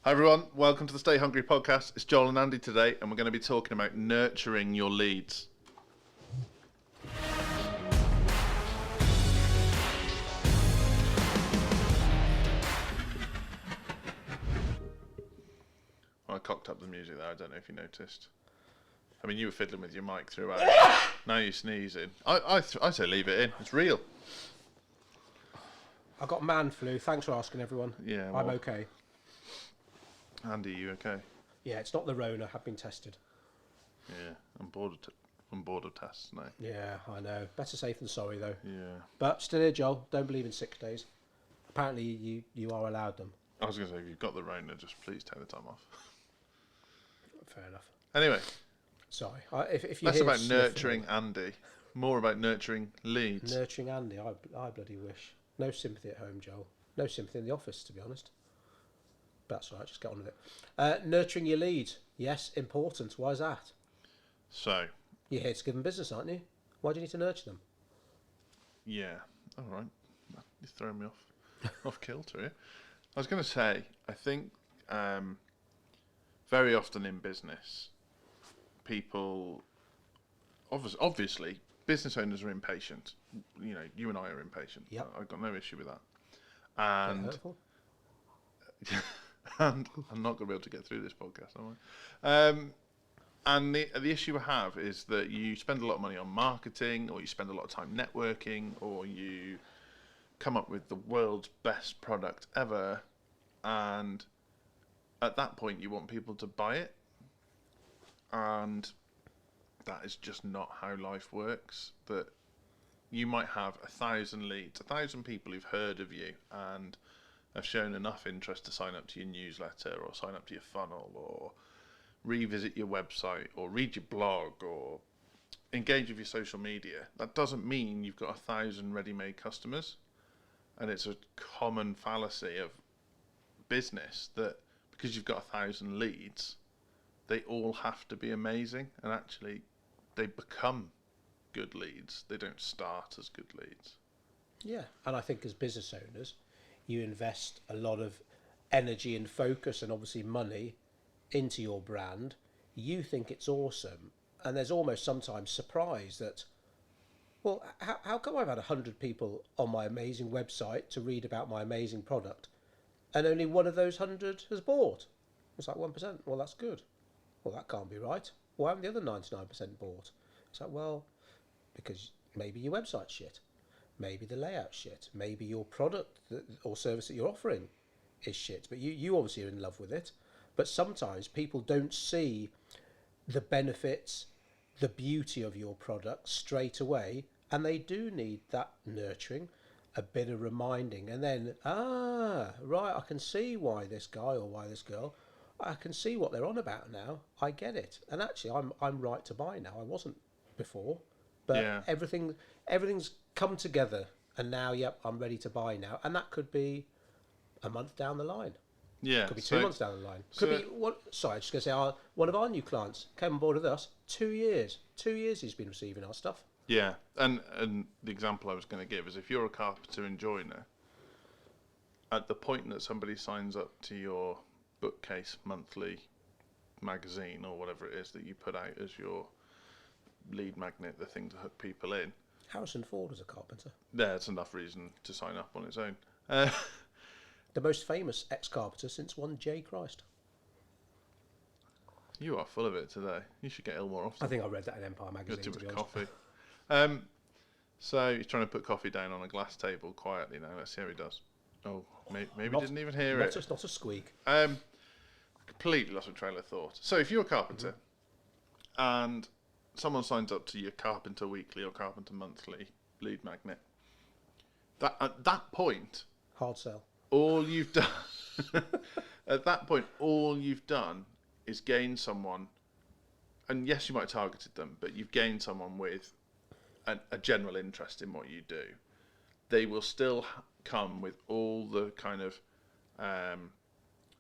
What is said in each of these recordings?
Hi everyone, welcome to the Stay Hungry podcast. It's Joel and Andy today, and we're going to be talking about nurturing your leads. Well, I cocked up the music there, I don't know if you noticed. I mean, you were fiddling with your mic throughout. Now you're sneezing. I say leave it in, it's real. I got man flu, thanks for asking everyone. Yeah, I'm okay. Andy, you okay? Yeah, it's not the Rona, I've been tested. Yeah, I'm bored of tests now. Yeah, I know. Better safe than sorry though. Yeah. But still here, Joel, don't believe in sick days. Apparently you are allowed them. I was going to say, if you've got the Rona, just please take the time off. Fair enough. Anyway. Sorry. If you Less hear about sniffling, nurturing Andy, more about nurturing leads. Nurturing Andy, I bloody wish. No sympathy at home, Joel. No sympathy in the office, to be honest. But that's all right, just get on with it. Nurturing your leads. Yes, important. Why is that? So. You're here to give them business, aren't you? Why do you need to nurture them? Yeah. All right. You're throwing me off kilter here. I was going to say, I think very often in business, people, obviously, business owners are impatient. You know, you and I are impatient. Yep. I've got no issue with that. And hurtful. and I'm not going to be able to get through this podcast, am I? And the issue I have is that you spend a lot of money on marketing, or you spend a lot of time networking, or you come up with the world's best product ever, and at that point you want people to buy it, and that is just not how life works. That you might have 1,000 leads, 1,000 people who've heard of you and have shown enough interest to sign up to your newsletter or sign up to your funnel or revisit your website or read your blog or engage with your social media. That doesn't mean you've got 1,000 ready-made customers. And it's a common fallacy of business that because you've got 1,000 leads, they all have to be amazing, and actually they become good leads. They don't start as good leads. Yeah, and I think as business owners, you invest a lot of energy and focus and obviously money into your brand. You think it's awesome, and there's almost sometimes surprise that, well, how come I've had 100 people on my amazing website to read about my amazing product, and only one of those 100 has bought? It's like 1%. Well, that's good. Well, that can't be right. Why haven't the other 99% bought? It's like, well, because maybe your website's shit. Maybe the layout's shit. Maybe your product or service that you're offering is shit. But you obviously are in love with it. But sometimes people don't see the benefits, the beauty of your product straight away, and they do need that nurturing, a bit of reminding, and then, right, I can see why this guy or why this girl, I can see what they're on about now. I get it. And actually, I'm right to buy now. I wasn't before. But Yeah. everything's come together, and now, yep, I'm ready to buy now. And that could be a month down the line. Yeah. Could be 2 months down the line. Could be sorry, I was just going to say, one of our new clients came on board with us 2 years. 2 years he's been receiving our stuff. Yeah, and the example I was going to give is if you're a carpenter and joiner, at the point that somebody signs up to your bookcase monthly magazine or whatever it is that you put out as your lead magnet, the thing to hook people in, Harrison Ford was a carpenter. there's enough reason to sign up on its own. The most famous ex-carpenter since one J. Christ. You are full of it today. You should get ill more often. I think I read that in Empire magazine. Got too to be much honest. coffee. So he's trying to put coffee down on a glass table quietly now. Let's see how he does. Oh, maybe didn't even hear it. Not a squeak. Completely lost my trail of thought. So if you're a carpenter and someone signs up to your Carpenter Weekly or Carpenter Monthly lead magnet, that at that point, Hard sell. all you've done at that point, all you've done is gain someone, and yes, you might have targeted them, but you've gained someone with a general interest in what you do. They will still come with all the kind of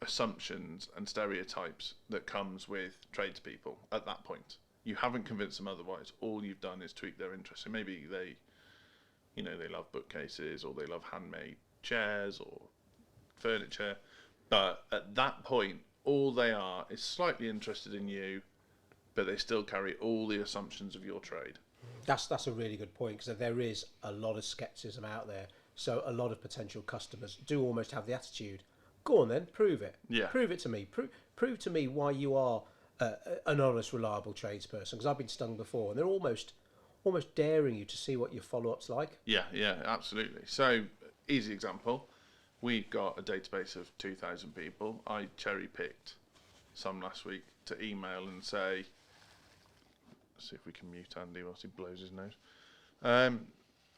assumptions and stereotypes that comes with tradespeople at that point. You haven't convinced them otherwise. All you've done is tweak their interest. So maybe they love bookcases, or they love handmade chairs or furniture, But at that point, all they are is slightly interested in you, but they still carry all the assumptions of your trade. That's a really good point, because there is a lot of skepticism out there. So a lot of potential customers do almost have the attitude, go on then, prove it. Yeah. Prove it to me. Prove to me why you are an honest, reliable tradesperson. Because I've been stung before, and they're almost daring you to see what your follow-up's like. Yeah, absolutely. So, easy example. We've got a database of 2,000 people. I cherry-picked some last week to email and say, let's see if we can mute Andy whilst he blows his nose.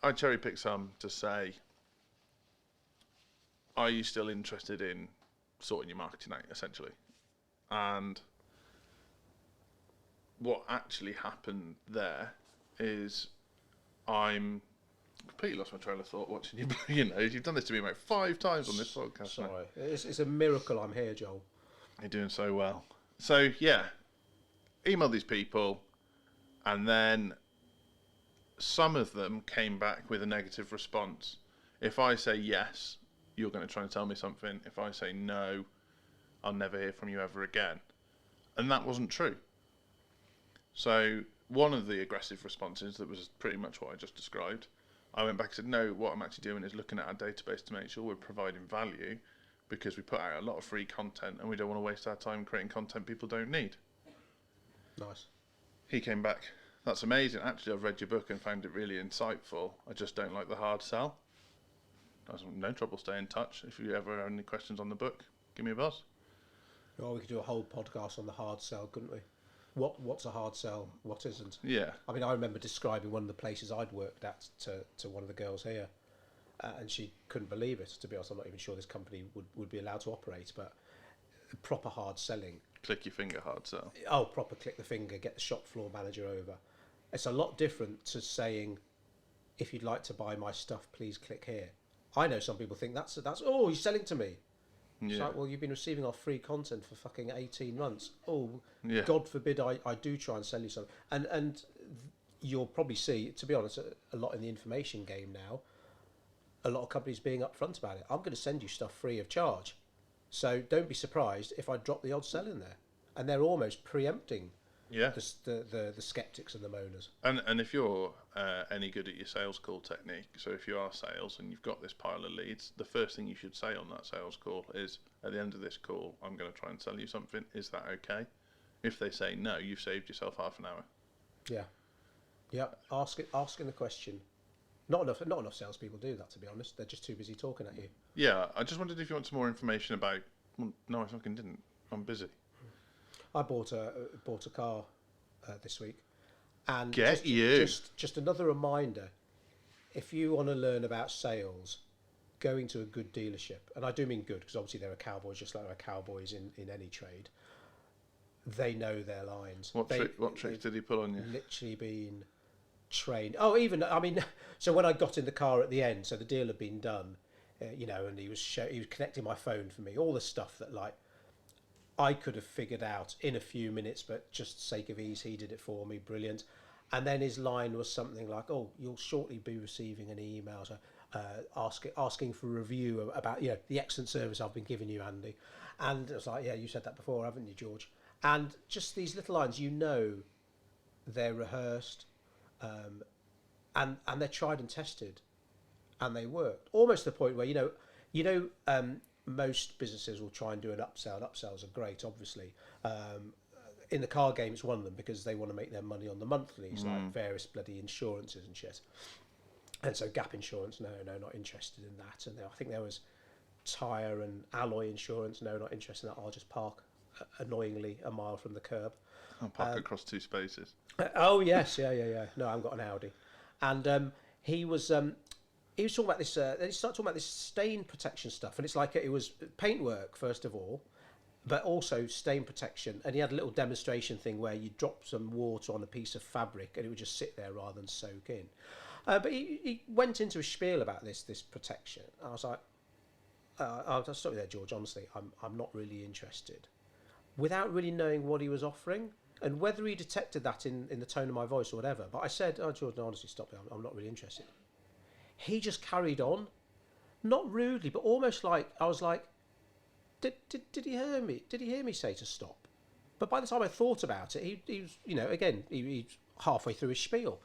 I cherry-picked some to say, are you still interested in sorting your marketing out, essentially? And what actually happened there is I'm completely lost my train of thought watching you blow your nose. You've done this to me about 5 times on this podcast. Sorry. It's a miracle I'm here, Joel. You're doing so well. So, yeah, email these people, and then some of them came back with a negative response. If I say yes, you're going to try and tell me something. If I say no, I'll never hear from you ever again. And that wasn't true. So one of the aggressive responses, that was pretty much what I just described, I went back and said, no, what I'm actually doing is looking at our database to make sure we're providing value, because we put out a lot of free content and we don't want to waste our time creating content people don't need. Nice. He came back, that's amazing. Actually, I've read your book and found it really insightful. I just don't like the hard sell. I was no trouble, stay in touch. If you ever have any questions on the book, give me a buzz. Well, we could do a whole podcast on the hard sell, couldn't we? What's a hard sell? What isn't? Yeah. I mean, I remember describing one of the places I'd worked at to one of the girls here, and she couldn't believe it. To be honest, I'm not even sure this company would be allowed to operate, but proper hard selling. Click your finger hard sell. Oh, proper click the finger, get the shop floor manager over. It's a lot different to saying, if you'd like to buy my stuff, please click here. I know some people think that's oh, you're selling to me. It's like, well, you've been receiving our free content for fucking 18 months. Oh, Yeah. God forbid I do try and sell you something. And you'll probably see, to be honest, a lot in the information game now, a lot of companies being upfront about it. I'm going to send you stuff free of charge. So don't be surprised if I drop the odd sell in there. And they're almost preempting Yeah. the skeptics and the moaners. And if you're any good at your sales call technique, so if you are sales and you've got this pile of leads, the first thing you should say on that sales call is, at the end of this call, I'm going to try and sell you something. Is that okay? If they say no, you've saved yourself half an hour. Yeah. Asking the question. Not enough salespeople do that, to be honest. They're just too busy talking at you. Yeah, I just wondered if you want some more information about. Well, no, I fucking didn't. I'm busy. I bought a car this week, and just another reminder: if you want to learn about sales, going to a good dealership, and I do mean good, because obviously there are cowboys just like there are cowboys in any trade. They know their lines. What tricks did he pull on you? Literally been trained. Oh, even I mean, so when I got in the car at the end, so the deal had been done, and he was connecting my phone for me, all the stuff that like I could have figured out in a few minutes, but just for sake of ease, he did it for me. Brilliant. And then his line was something like, "Oh, you'll shortly be receiving an email asking for a review about the excellent service I've been giving you, Andy." And it was like, "Yeah, you said that before, haven't you, George?" And just these little lines, they're rehearsed, and they're tried and tested, and they work. Almost to the point where most businesses will try and do an upsell. Upsells are great, obviously. In the car game, it's one of them because they want to make their money on the monthlies, like various bloody insurances and shit. And so gap insurance, no, not interested in that. And I think there was tyre and alloy insurance, no, not interested in that. I'll just park annoyingly a mile from the curb. I'll park across 2 spaces. Oh yes, yeah. No, I haven't got an Audi. And he was talking about this. Then he started talking about this stain protection stuff, and it's like it was paintwork first of all, but also stain protection. And he had a little demonstration thing where you drop some water on a piece of fabric, and it would just sit there rather than soak in. But he went into a spiel about this protection. And I was like, I'll stop you there, George. Honestly, I'm not really interested. Without really knowing what he was offering, and whether he detected that in the tone of my voice or whatever. But I said, "Oh, George, no, honestly, stop it. I'm not really interested." He just carried on, not rudely, but almost like I was like, did he hear me? Did he hear me say to stop? But by the time I thought about it, he was, he's halfway through his spiel,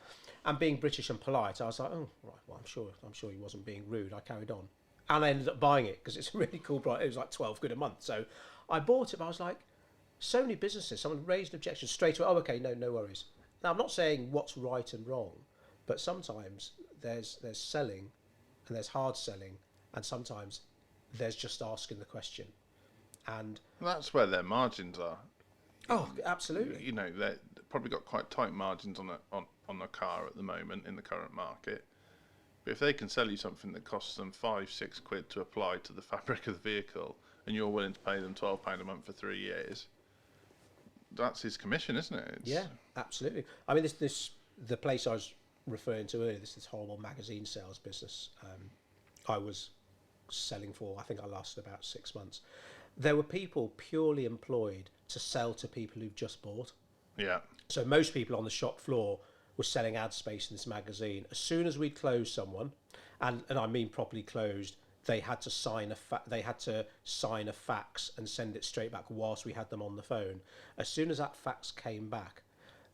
and being British and polite, I was like, oh right, well I'm sure he wasn't being rude. I carried on, and I ended up buying it because it's a really cool product. It was like 12 quid a month, so I bought it. But I was like, so many businesses, someone raised an objection straight away. Oh, okay, no worries. Now I'm not saying what's right and wrong, but sometimes there's selling, and there's hard selling, and sometimes there's just asking the question, and that's where their margins are. oh, absolutely. You know, they've probably got quite tight margins on a car at the moment in the current market. But if they can sell you something that costs them £5-6 to apply to the fabric of the vehicle, and you're willing to pay them £12 a month for 3 years, that's his commission, isn't it? Yeah, absolutely. I mean, the place I was referring to earlier, this horrible magazine sales business. I was selling for. I think I lasted about 6 months. There were people purely employed to sell to people who've just bought. Yeah. So most people on the shop floor were selling ad space in this magazine. As soon as we'd closed someone, and I mean properly closed, they had to sign a fax and send it straight back whilst we had them on the phone. As soon as that fax came back,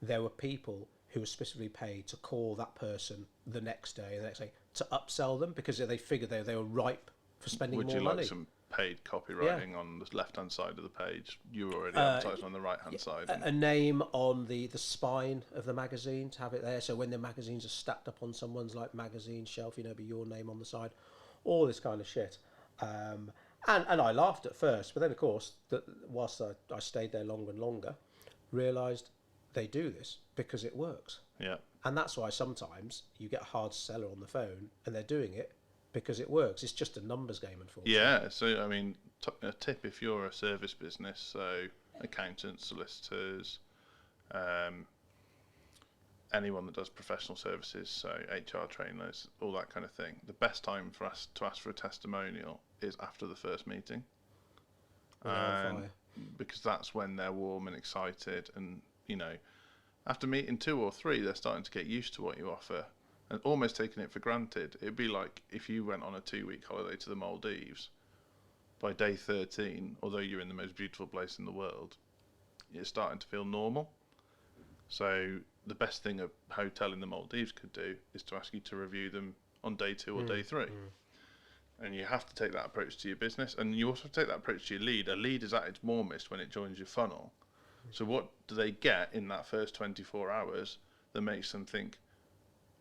there were people who were specifically paid to call that person the next day to upsell them because they figured they were ripe for spending more money. Would you like some paid copywriting on the left-hand side of the page? You were already advertising on the right-hand side. A name on the spine of the magazine to have it there. So when the magazines are stacked up on someone's like magazine shelf, be your name on the side. All this kind of shit. And I laughed at first, but then of course, whilst I stayed there longer and longer, realised they do this because it works. Yeah. And that's why sometimes you get a hard seller on the phone and they're doing it because it works. It's just a numbers game, unfortunately. Yeah, so I mean, a tip if you're a service business, so accountants, solicitors, anyone that does professional services, so HR trainers, all that kind of thing, the best time for us to ask for a testimonial is after the first meeting. Because that's when they're warm and excited, and after meeting 2 or 3, they're starting to get used to what you offer and almost taking it for granted. It'd be like if you went on a 2-week holiday to the Maldives. By day 13, although you're in the most beautiful place in the world, it's starting to feel normal. So the best thing a hotel in the Maldives could do is to ask you to review them on day 2 or day 3. And you have to take that approach to your business, and you also have to take that approach to your lead. A lead is at its warmest when it joins your funnel. So what do they get in that first 24 hours that makes them think,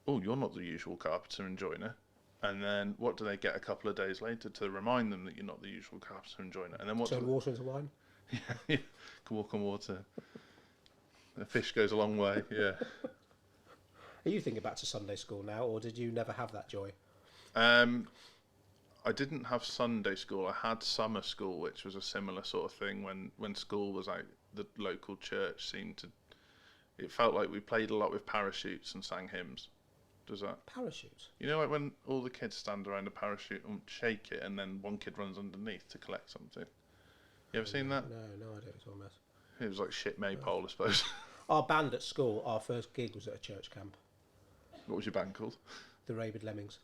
oh, you're not the usual carpenter and joiner? And then what do they get a couple of days later to remind them that you're not the usual carpenter and joiner? And then what? Turn water into wine? Yeah, can walk on water. A fish goes a long way, yeah. Are you thinking back to Sunday school now, or did you never have that joy? I didn't have Sunday school. I had summer school, which was a similar sort of thing. When school was out, the local church it felt like we played a lot with parachutes and sang hymns. Does that? Parachutes? Like when all the kids stand around a parachute and shake it, and then one kid runs underneath to collect something. You ever seen that? No, I don't. It's all a mess. It was like shit maypole, I suppose. Our band at school, our first gig was at a church camp. What was your band called? The Rabid Lemmings.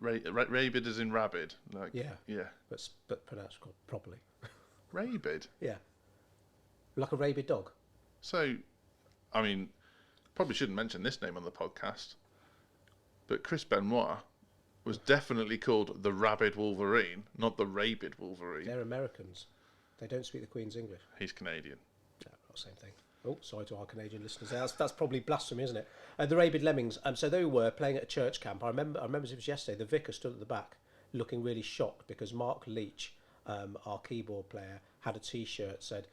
Rabid as in rabid? Yeah. Yeah. But pronounced properly. Rabid? Yeah. Like a rabid dog. So, I mean, probably shouldn't mention this name on the podcast, but Chris Benoit was definitely called the Rabid Wolverine, not the Rabid Wolverine. They're Americans. They don't speak the Queen's English. He's Canadian. No, not the same thing. Oh, sorry to our Canadian listeners. That's probably blasphemy, isn't it? The Rabid Lemmings. So they were playing at a church camp. I remember it was yesterday. The vicar stood at the back, looking really shocked because Mark Leach, our keyboard player, had a T-shirt said,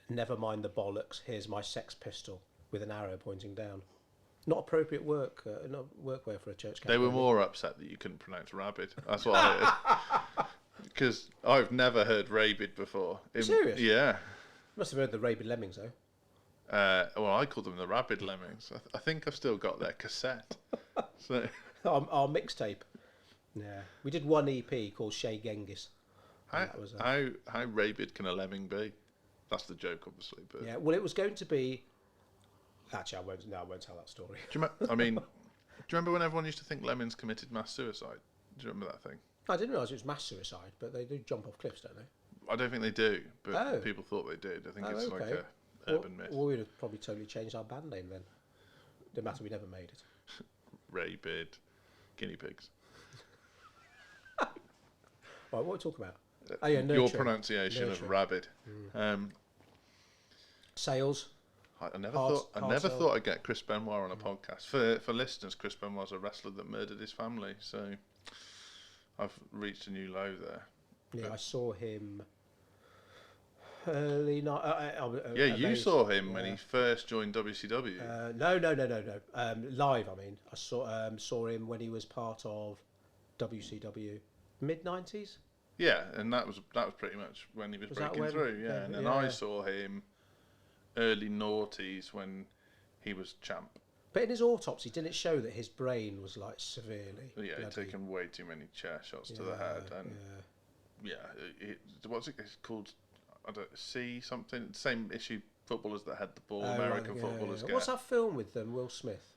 "Never mind the bollocks. Here's my Sex Pistol," with an arrow pointing down. Not appropriate not workwear for a church camp. They were more upset that you couldn't pronounce rabid. That's what I heard. Because I've never heard rabid before. Serious? Yeah. Must have heard the Rabid Lemmings though. Well, I call them the Rabid Lemmings. I think I've still got their cassette. So our mixtape. Yeah, we did one EP called Shay Genghis. How rabid can a lemming be? That's the joke, obviously. But yeah, well, it was going to be. Actually, I won't tell that story. Do you remember when everyone used to think lemmings committed mass suicide? Do you remember that thing? I didn't realise it was mass suicide, but they do jump off cliffs, don't they? I don't think they do, but Oh. people thought they did. I think Oh, it's like okay. a urban myth. Well, we'd have probably totally changed our band name then. Didn't matter, we never made it. Ray Beard, guinea pigs. Right, what are we talking about? Oh, yeah, Your nurturing. pronunciation Nurturing. of rabid. Sales. I never Hard- thought. I hard never sell. thought I'd get Chris Benoit on a podcast. For listeners, Chris Benoit's a wrestler that murdered his family. So I've reached a new low there. Yeah, I saw him early night. Yeah, you saw him when he first joined WCW. No. Live, I mean. I saw him when he was part of WCW mid-90s. Yeah, and that was pretty much when he was that breaking when- through. Yeah, and then yeah. I saw him early noughties when he was champ. But in his autopsy, didn't it show that his brain was like severely? Yeah, he'd bloody- taken way too many chair shots to the head, and what's it called? I don't see something. Same issue. Footballers that had the ball, American footballers get. What's that film with Will Smith?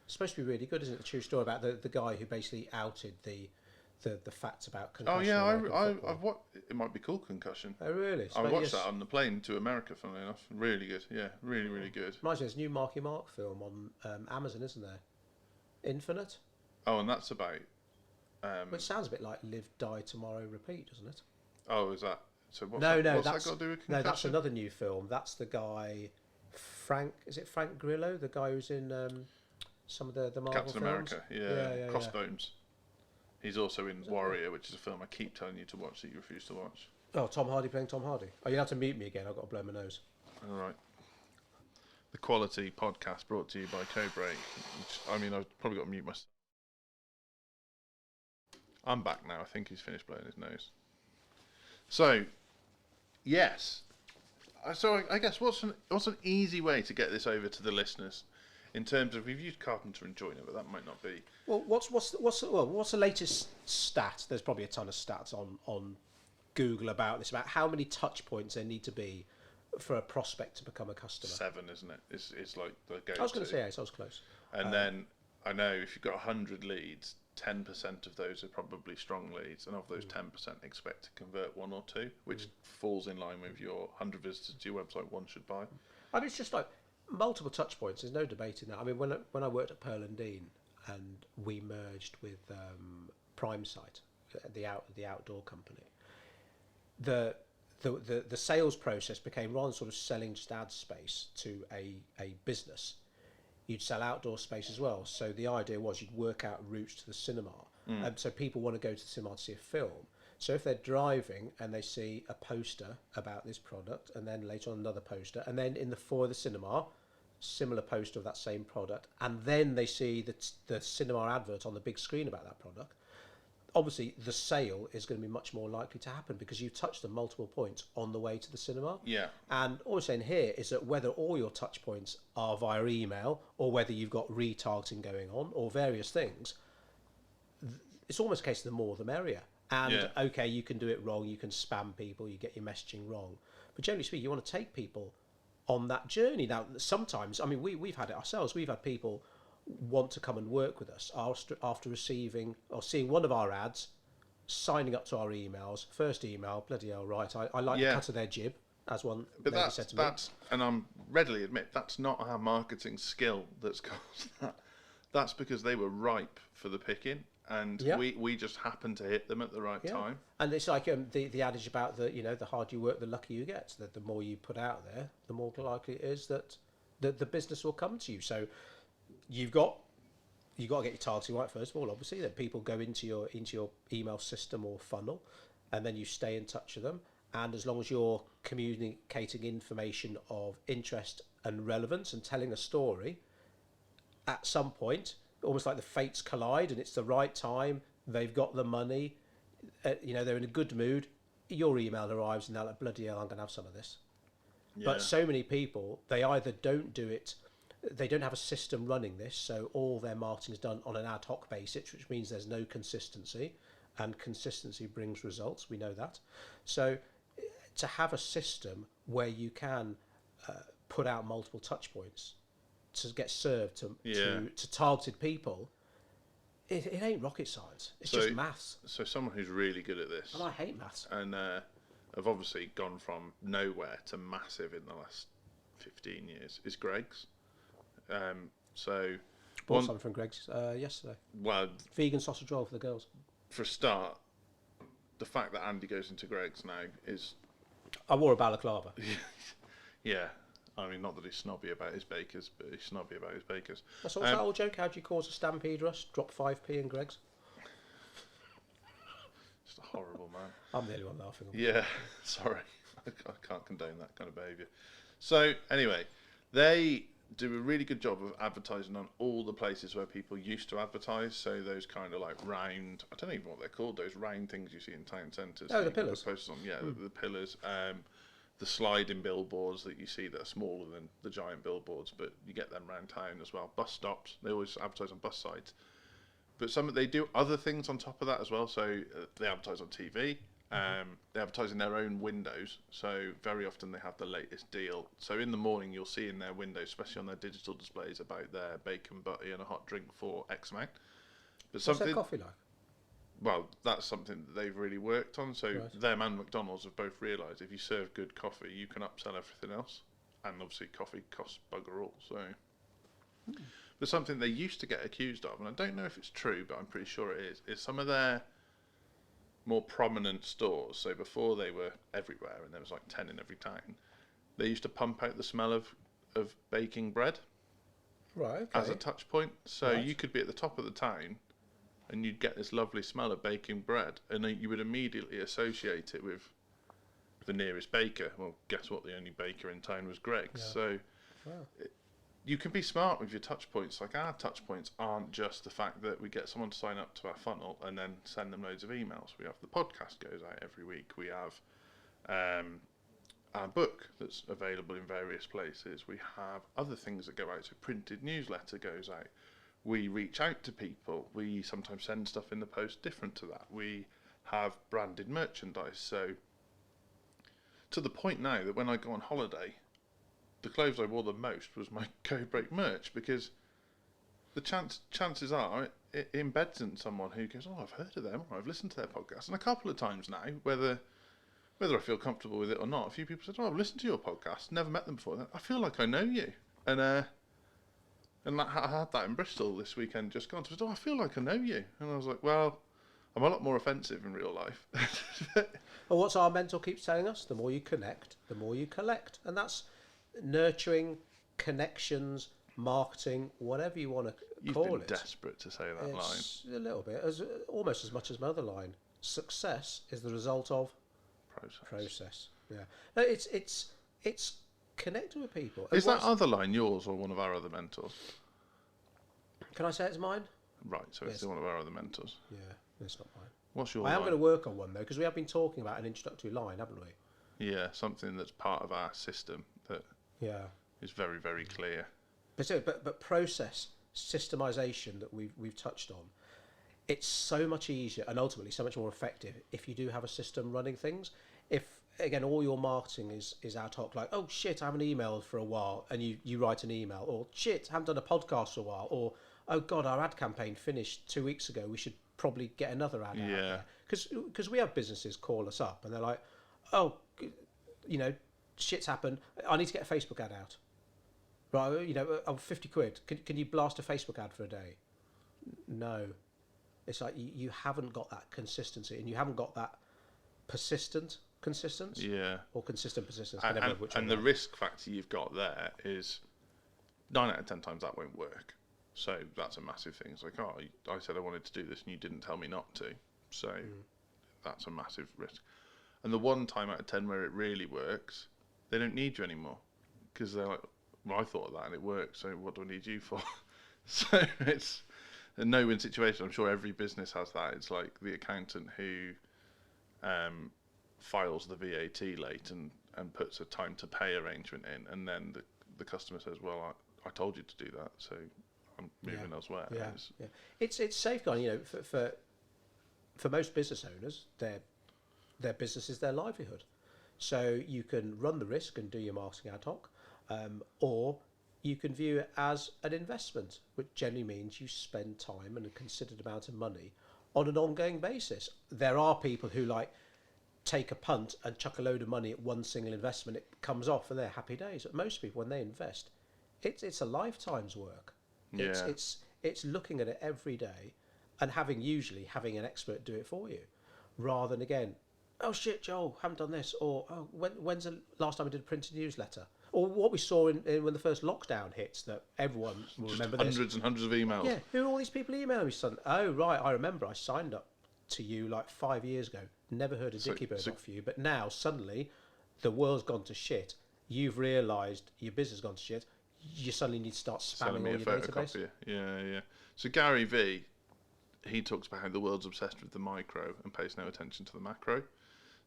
It's supposed to be really good, isn't it? The true story about the guy who basically outed the facts about concussion. Oh yeah, in American football. I've what it might be called Concussion. Oh really? I watched that on the plane to America. Funnily enough, really good. Yeah, really good. Reminds me of this new Marky Mark film on Amazon, isn't there? Infinite. Oh, and that's about. Which sounds a bit like Live, Die, Tomorrow, Repeat, doesn't it? Oh, is that? So what's No, that, what's that's that got to do with Concussion? no, that's another new film. That's the guy, Frank. Is it Frank Grillo, the guy who's in some of the Marvel Captain films? America. Yeah, yeah. Crossbones. He's also in Warrior, which is a film I keep telling you to watch that you refuse to watch. Oh, Tom Hardy playing Tom Hardy. Oh, you have to mute me again. I've got to blow my nose. All right. The Quality Podcast brought to you by Codebreak. Which, I mean, I've probably got to mute myself. I'm back now. I think he's finished blowing his nose. So, yes. So I guess what's an easy way to get this over to the listeners, in terms of we've used Carpenter and Joyner, but that might not be. Well, what's the latest stat? There's probably a ton of stats on Google about this, about how many touch points there need to be for a prospect to become a customer. 7, isn't it? It's like the go-to. I was going to say 8, so I was close. And then I know if you've got 100 leads, 10% of those are probably strong leads, and of those 10% expect to convert 1 or 2, which falls in line with your 100 visitors to your website, 1 should buy. I mean, it's just like multiple touch points. There's no debate in that. I mean, when I worked at Pearl and Dean and we merged with Prime Site, the outdoor company, the sales process became, rather than sort of selling just ad space to a business, you'd sell outdoor space as well. So the idea was you'd work out routes to the cinema. So people want to go to the cinema to see a film. So if they're driving and they see a poster about this product, and then later on another poster, and then in the foyer of the cinema, similar poster of that same product, and then they see the cinema advert on the big screen about that product, obviously the sale is going to be much more likely to happen because you've touched them multiple points on the way to the cinema. Yeah. And all we're saying here is that whether all your touch points are via email or whether you've got retargeting going on or various things, it's almost a case of the more the merrier. And okay, you can do it wrong, you can spam people, you get your messaging wrong. But generally speaking, you want to take people on that journey. Now, sometimes, I mean, we've had it ourselves. We've had people want to come and work with us after receiving or seeing one of our ads, signing up to our emails. First email, bloody hell, right, I like the cut of their jib, as one lady said to me. And I'm readily admit, that's not our marketing skill that's caused that. That's because they were ripe for the picking. And we just happen to hit them at the right time. And it's like the adage about the harder you work, the luckier you get. So that the more you put out there, the more likely it is that the business will come to you. So you've got to get your targeting right first of all. Obviously, that people go into your email system or funnel, and then you stay in touch with them. And as long as you're communicating information of interest and relevance and telling a story, at some point, almost like the fates collide and it's the right time, they've got the money, they're in a good mood, your email arrives and they're like, bloody hell, I'm going to have some of this. But so many people, they either don't do it, they don't have a system running this, so all their marketing is done on an ad hoc basis, which means there's no consistency, and consistency brings results, we know that. So to have a system where you can put out multiple touch points to get served to targeted people It ain't rocket science. It's So- just maths, So someone who's really good at this and I hate maths. and have obviously gone from nowhere to massive in the last 15 years is Greg's. So, Bought some from Greg's yesterday. well, Vegan sausage roll for the girls. for a start, the fact that Andy goes into Greg's now is, I wore a balaclava. yeah. I mean, not that he's snobby about his bakers, but he's snobby about his bakers. That's what's that old joke? How do you cause a stampede rush? Drop 5p in Greg's. Just a horrible man. I'm the only one laughing. Yeah, sorry. I can't condone that kind of behaviour. So, anyway, they do a really good job of advertising on all the places where people used to advertise. So, those kind of like round, I don't even know what they're called, those round things you see in town centres. Oh, the pillars. Posters on, yeah, the pillars. The sliding billboards that you see that are smaller than the giant billboards, but you get them around town as well. Bus stops, they always advertise on bus sides. But they do other things on top of that as well. So they advertise on TV. They advertise in their own windows. So very often they have the latest deal. So in the morning you'll see in their windows, especially on their digital displays, about their bacon butty and a hot drink for X amount. But What's their coffee like? well, that's something that they've really worked on. So Right. them and McDonald's have both realised if you serve good coffee, you can upsell everything else. And obviously coffee costs bugger all. So but something they used to get accused of, and I don't know if it's true, but I'm pretty sure it is some of their more prominent stores. So before they were everywhere, and there was like 10 in every town, they used to pump out the smell of baking bread Right, okay. as a touch point. So Right. you could be at the top of the town and you'd get this lovely smell of baking bread, and then you would immediately associate it with the nearest baker. Well, guess what? The only baker in town was Greg's. Yeah. So Wow. you can be smart with your touch points. Like, our touch points aren't just the fact that we get someone to sign up to our funnel and then send them loads of emails. We have the podcast goes out every week. We have our book that's available in various places. We have other things that go out. So printed newsletter goes out. We reach out to people. We sometimes send stuff in the post different to that. We have branded merchandise. So to the point now that when I go on holiday, the clothes I wore the most was my Codebreak merch, because the chances are it embeds in someone who goes, oh, I've heard of them, or I've listened to their podcast. And a couple of times now, whether I feel comfortable with it or not, a few people said, oh, I've listened to your podcast, never met them before. I feel like I know you. And I had that in Bristol this weekend just gone. So I said, oh, I feel like I know you. And I was like, well, I'm a lot more offensive in real life. Well, what's our mentor keeps telling us? The more you connect, the more you collect. And that's nurturing, connections, marketing, whatever you want to You've call been it. desperate to say that line. It's a little bit, almost as much as my other line. Success is the result of process. Yeah, no, it's connecting with people. And Is that other line yours or one of our other mentors? Can I say it's mine? Right, so it's Yes. one of our other mentors. Yeah, it's not mine. What's your I am line? going to work on one though, because we have been talking about an introductory line, haven't we? Yeah, something that's part of our system that Yeah. is very, very clear. But process, systemization that we've touched on, it's so much easier and ultimately so much more effective if you do have a system running things. If again all your marketing is ad hoc, like, oh shit, I haven't emailed for a while, and you write an email, or shit, I haven't done a podcast for a while, or oh god, our ad campaign finished 2 weeks ago, we should probably get another ad out Yeah. there. Because we have businesses call us up and they're like, oh, shit's happened, I need to get a Facebook ad out. Right, oh, 50 quid. Can you blast a Facebook ad for a day? No. It's like you haven't got that consistency, and you haven't got that consistency, Yeah. or consistent persistence. And the risk factor you've got there is 9 out of 10 times that won't work. So that's a massive thing. It's like, oh, I said I wanted to do this and you didn't tell me not to. So that's a massive risk. And the 1 time out of 10 where it really works, they don't need you anymore, because they're like, well, I thought of that and it worked, so what do I need you for? So it's a no-win situation. I'm sure every business has that. It's like the accountant who files the VAT late and puts a time to pay arrangement in, and then the customer says, well, I told you to do that, so I'm moving elsewhere. Yeah, it's safeguarding. For most business owners, their business is their livelihood. So you can run the risk and do your marketing ad hoc, or you can view it as an investment, which generally means you spend time and a considered amount of money on an ongoing basis. There are people who like take a punt and chuck a load of money at one single investment, it comes off and they're happy days. But most people, when they invest, it's a lifetime's work. Yeah. It's looking at it every day and having an expert do it for you, rather than again, oh shit, Joel, haven't done this, or oh, when's the last time I did a printed newsletter, or what we saw in when the first lockdown hits, that everyone will Just remember hundreds and hundreds of emails. Yeah, who are all these people emailing me? Son, oh right, I remember I signed up to you like 5 years ago. Never heard a dicky bird off you, but now suddenly the world's gone to shit. You've realised your business has gone to shit. You suddenly need to start spamming all your database. Yeah. So Gary V, he talks about how the world's obsessed with the micro and pays no attention to the macro.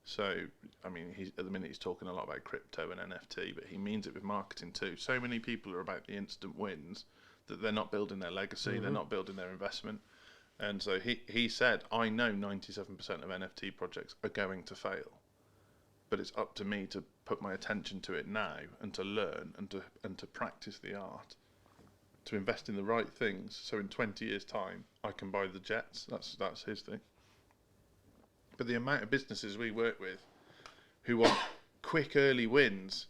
So, I mean, at the minute he's talking a lot about crypto and NFT, but he means it with marketing too. So many people are about the instant wins that they're not building their legacy, they're not building their investment. And so he said, I know 97% of NFT projects are going to fail, but it's up to me to put my attention to it now and to learn and to practice the art, to invest in the right things, so in 20 years' time I can buy the jets. That's his thing. But the amount of businesses we work with who want quick early wins,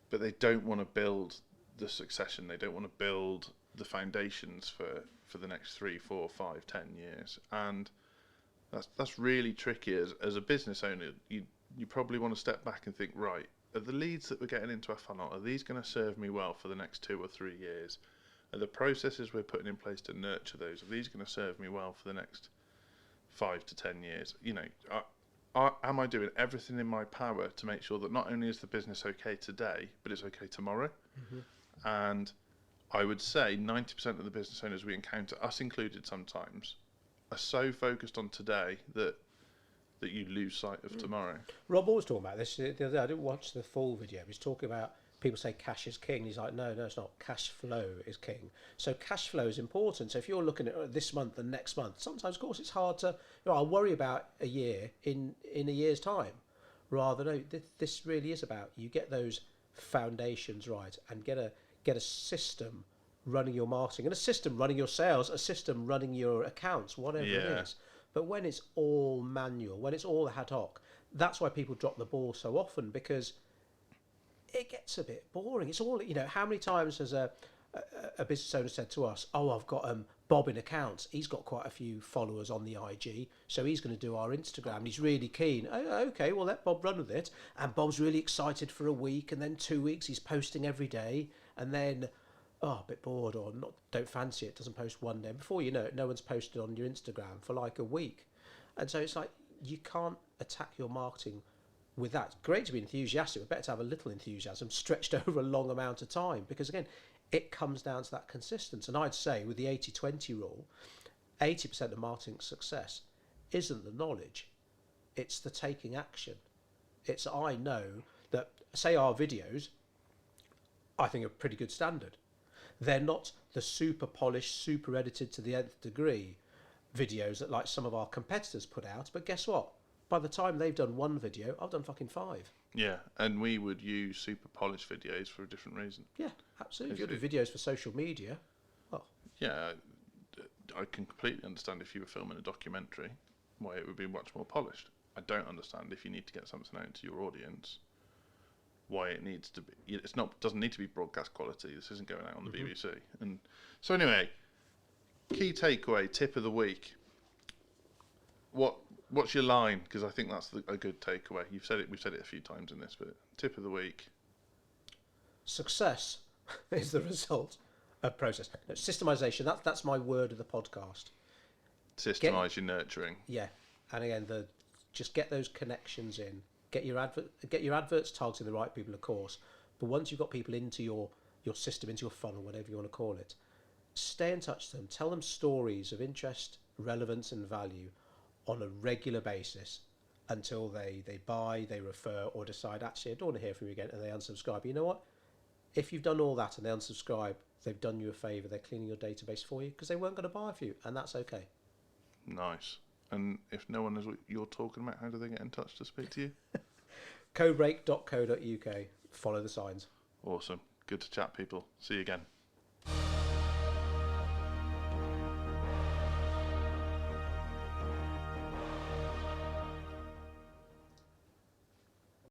but they don't want to build the succession, they don't want to build the foundations for the next 3, 4, 5, 10 years, and that's really tricky. As a business owner, you probably want to step back and think, right, are the leads that we're getting into our funnel, are these going to serve me well for the next 2 or 3 years? Are the processes we're putting in place to nurture those, are these going to serve me well for the next 5 to 10 years? You know, am I doing everything in my power to make sure that not only is the business okay today, but it's okay tomorrow? And I would say 90% of the business owners we encounter, us included sometimes, are so focused on today that you lose sight of tomorrow. Rob was talking about this the other day. I didn't watch the full video. He's talking about people say cash is king. He's like, no, it's not. Cash flow is king. So cash flow is important. So if you're looking at this month and next month, sometimes, of course, it's hard to. You know, I'll worry about a year in a year's time. Rather, no, this really is about you get those foundations right and get a system running your marketing and a system running your sales, a system running your accounts, whatever it is. But when it's all manual, when it's all ad hoc, that's why people drop the ball so often, because it gets a bit boring. It's all, you know, how many times has a business owner said to us, oh, I've got Bob in accounts. He's got quite a few followers on the IG, so he's going to do our Instagram. He's really keen. Oh, okay, well, let Bob run with it. And Bob's really excited for a week, and then 2 weeks he's posting every day, and then, oh, a bit bored or not, don't fancy it, doesn't post one day. Before you know it, no one's posted on your Instagram for like a week. And so it's like, you can't attack your marketing with that. It's great to be enthusiastic, but better to have a little enthusiasm stretched over a long amount of time, because again, it comes down to that consistency. And I'd say with the 80-20 rule, 80% of marketing success isn't the knowledge, it's the taking action. It's, I know that, say our videos, I think are pretty good standard. They're not the super polished, super edited to the nth degree videos that like some of our competitors put out, but guess what? By the time they've done one video, I've done fucking 5. Yeah, and we would use super polished videos for a different reason. Yeah, absolutely. If you do videos for social media, well... Yeah, I can completely understand if you were filming a documentary, why it would be much more polished. I don't understand if you need to get something out to your audience, why it needs to be... It's not, doesn't need to be broadcast quality. This isn't going out on the BBC. And so anyway, key takeaway, tip of the week. What's your line? Because I think that's a good takeaway. You've said it. We've said it a few times in this, but tip of the week. Success is the result of process. No, systemization. That's my word of the podcast. Systemize your nurturing. Yeah, and again, just get those connections in. Get your adverts targeting the right people, of course. But once you've got people into your system, into your funnel, whatever you want to call it, stay in touch with them. Tell them stories of interest, relevance, and value on a regular basis until they buy, they refer, or decide, actually, I don't want to hear from you again, and they unsubscribe. But you know what? If you've done all that and they unsubscribe, they've done you a favour. They're cleaning your database for you because they weren't going to buy for you, and that's okay. Nice. And if no one knows what you're talking about, how do they get in touch to speak to you? Codebreak.co.uk. Follow the signs. Awesome. Good to chat, people. See you again.